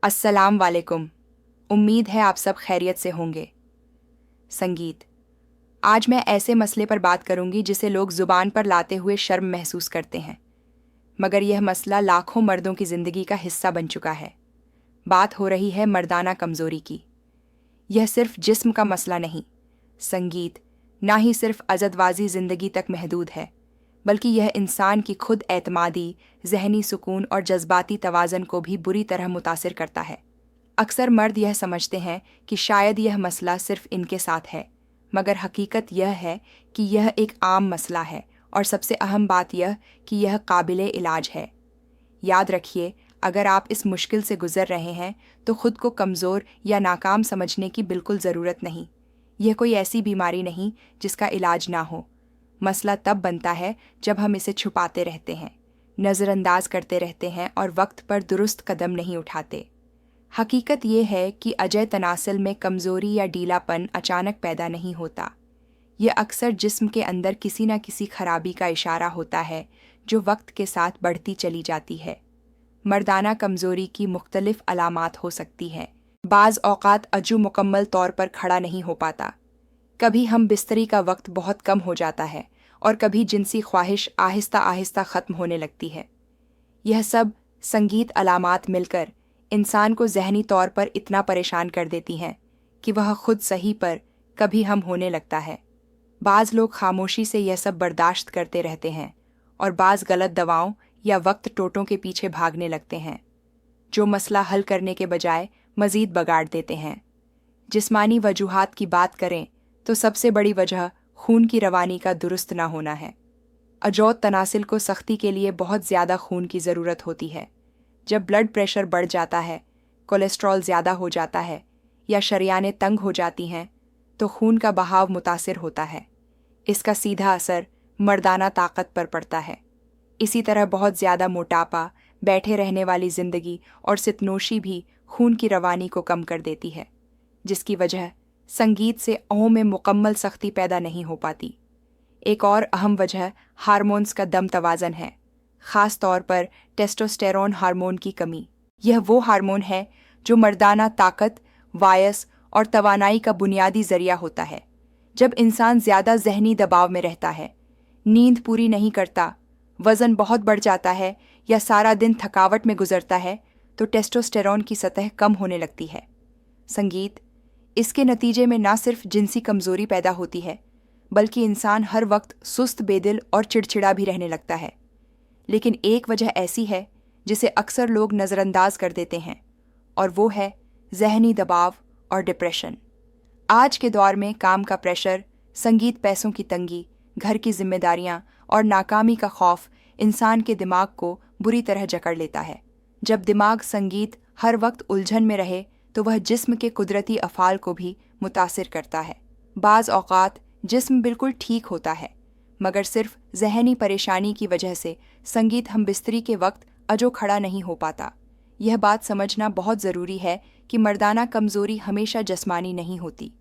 अस्सलाम वालेकुम। उम्मीद है आप सब खैरियत से होंगे। संगीत। आज मैं ऐसे मसले पर बात करूंगी जिसे लोग जुबान पर लाते हुए शर्म महसूस करते हैं, मगर यह मसला लाखों मर्दों की जिंदगी का हिस्सा बन चुका है। बात हो रही है मर्दाना कमजोरी की। यह सिर्फ जिस्म का मसला नहीं, संगीत ना ही सिर्फ अजदवाजी जिंदगी तक महदूद है, बल्कि यह इंसान की खुद एतमादी, जहनी सुकून और जज्बाती तवाज़न को भी बुरी तरह मुतासिर करता है। अक्सर मर्द यह समझते हैं कि शायद यह मसला सिर्फ इनके साथ है, मगर हकीकत यह है कि यह एक आम मसला है और सबसे अहम बात यह कि यह काबिले इलाज है। याद रखिए, अगर आप इस मुश्किल से गुजर रहे हैं तो खुद को कमज़ोर या नाकाम समझने की बिल्कुल ज़रूरत नहीं। यह कोई ऐसी बीमारी नहीं जिसका इलाज ना हो। मसला तब बनता है जब हम इसे छुपाते रहते हैं, नज़रअंदाज करते रहते हैं और वक्त पर दुरुस्त कदम नहीं उठाते। हकीकत यह है कि अजय तनासिल में कमज़ोरी या ढीलापन अचानक पैदा नहीं होता। यह अक्सर जिस्म के अंदर किसी न किसी खराबी का इशारा होता है जो वक्त के साथ बढ़ती चली जाती है। मर्दाना कमज़ोरी की मुख्तलिफ अलामात हो सकती हैं। बाज़ औक़ात अजू मुकम्मल तौर पर खड़ा नहीं हो पाता। कभी हम बिस्तरी का वक्त बहुत कम हो जाता है और कभी जिनसी ख्वाहिश आहिस्ता आहिस्ता ख़त्म होने लगती है। यह सब संगीत अलामात मिलकर इंसान को ज़हनी तौर पर इतना परेशान कर देती हैं कि वह खुद सही पर कभी हम होने लगता है। बाज़ लोग खामोशी से यह सब बर्दाश्त करते रहते हैं और बाज़ गलत दवाओं या वक्त टोटों के पीछे भागने लगते हैं, जो मसला हल करने के बजाय मज़ीद बगाड़ देते हैं। जिस्मानी वजूहात की बात करें तो सबसे बड़ी वजह खून की रवानी का दुरुस्त ना होना है। अजौत तनासिल को सख्ती के लिए बहुत ज़्यादा खून की ज़रूरत होती है। जब ब्लड प्रेशर बढ़ जाता है, कोलेस्ट्रॉल ज़्यादा हो जाता है या शरियानें तंग हो जाती हैं, तो खून का बहाव मुतासिर होता है। इसका सीधा असर मर्दाना ताकत पर पड़ता है। इसी तरह बहुत ज़्यादा मोटापा, बैठे रहने वाली ज़िंदगी और सितनोशी भी खून की रवानी को कम कर देती है, जिसकी वजह संगीत से ओं में मुकम्मल सख्ती पैदा नहीं हो पाती। एक और अहम वजह हार्मोन्स का दम तवाज़न है, ख़ास तौर पर टेस्टोस्टेरोन हार्मोन की कमी। यह वो हार्मोन है जो मर्दाना ताकत, वायस और तवानाई का बुनियादी ज़रिया होता है। जब इंसान ज़्यादा ज़हनी दबाव में रहता है, नींद पूरी नहीं करता, वज़न बहुत बढ़ जाता है या सारा दिन थकावट में गुजरता है, तो टेस्टोस्टेरोन की सतह कम होने लगती है। संगीत। इसके नतीजे में ना सिर्फ जिनसी कमज़ोरी पैदा होती है, बल्कि इंसान हर वक्त सुस्त, बेदिल और चिड़चिड़ा भी रहने लगता है। लेकिन एक वजह ऐसी है जिसे अक्सर लोग नज़रअंदाज कर देते हैं, और वो है ज़हनी दबाव और डिप्रेशन। आज के दौर में काम का प्रेशर, संगीत पैसों की तंगी, घर की जिम्मेदारियां और नाकामी का खौफ इंसान के दिमाग को बुरी तरह जकड़ लेता है। जब दिमाग संगीत हर वक्त उलझन में रहे तो वह जिस्म के कुदरती अफ़ाल को भी मुतासिर करता है। बाज़ औक़ात जिस्म बिल्कुल ठीक होता है, मगर सिर्फ ज़हनी परेशानी की वजह से संगीत हम बिस्तरी के वक्त अजो खड़ा नहीं हो पाता। यह बात समझना बहुत ज़रूरी है कि मर्दाना कमज़ोरी हमेशा जिस्मानी नहीं होती।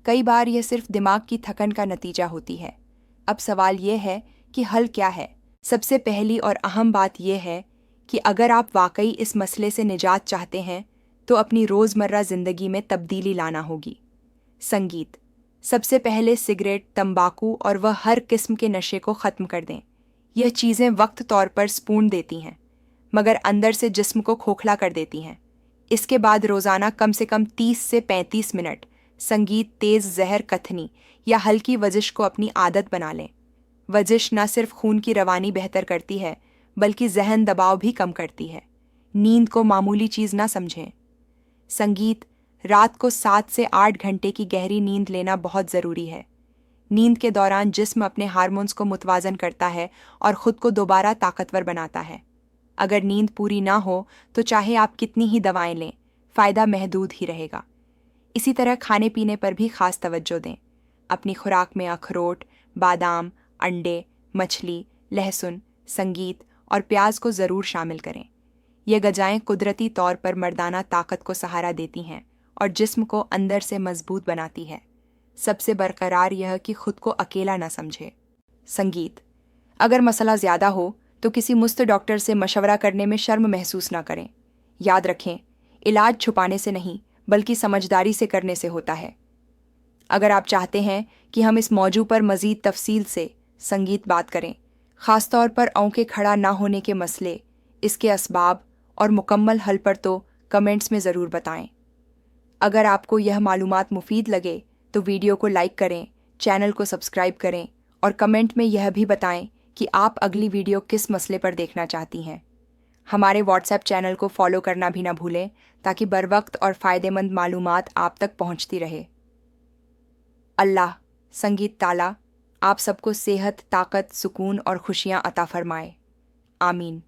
कई बार यह सिर्फ दिमाग की थकन का नतीजा होती है। अब सवाल यह है कि हल क्या है? सबसे पहली और अहम बात यह है कि अगर आप वाकई इस मसले से निजात चाहते हैं तो अपनी रोज़मर्रा ज़िंदगी में तब्दीली लाना होगी। संगीत। सबसे पहले सिगरेट, तंबाकू और वह हर किस्म के नशे को ख़त्म कर दें। यह चीज़ें वक्त तौर पर सुकून देती हैं, मगर अंदर से जिस्म को खोखला कर देती हैं। इसके बाद रोज़ाना कम से कम 30 से 35 मिनट संगीत, तेज़ जहर कथनी या हल्की वर्जिश को अपनी आदत बना लें। वर्जिश न सिर्फ खून की रवानी बेहतर करती है, बल्कि जहन दबाव भी कम करती है। नींद को मामूली चीज़ ना समझें। संगीत। रात को 7 से 8 घंटे की गहरी नींद लेना बहुत ज़रूरी है। नींद के दौरान जिस्म अपने हार्मोन्स को मुतवाज़न करता है और ख़ुद को दोबारा ताकतवर बनाता है। अगर नींद पूरी ना हो तो चाहे आप कितनी ही दवाएं लें, फ़ायदा महदूद ही रहेगा। इसी तरह खाने पीने पर भी ख़ास तवज्जो दें। अपनी खुराक में अखरोट, बादाम, अंडे, मछली, लहसुन, संगीत और प्याज को ज़रूर शामिल करें। ये ग़िज़ाएं कुदरती तौर पर मर्दाना ताकत को सहारा देती हैं और जिस्म को अंदर से मजबूत बनाती है। सबसे बरकरार यह कि खुद को अकेला न समझे। संगीत। अगर मसला ज़्यादा हो तो किसी मुस्त डॉक्टर से मशवरा करने में शर्म महसूस ना करें। याद रखें, इलाज छुपाने से नहीं बल्कि समझदारी से करने से होता है। अगर आप चाहते हैं कि हम इस मौजू पर मज़ीद तफसील से संगीत बात करें, ख़ासतौर पर आंखें खड़ा ना होने के मसले, इसके असबाब और मुकम्मल हल पर, तो कमेंट्स में ज़रूर बताएं। अगर आपको यह मालूमात मुफीद लगे तो वीडियो को लाइक करें, चैनल को सब्सक्राइब करें और कमेंट में यह भी बताएं कि आप अगली वीडियो किस मसले पर देखना चाहती हैं। हमारे व्हाट्सएप चैनल को फॉलो करना भी ना भूलें ताकि बरवक्त और फ़ायदेमंद मालूमात आप तक पहुंचती रहे। अल्लाह संगीत ताला आप सबको सेहत, ताकत, सुकून और खुशियाँ अता फरमाए। आमीन।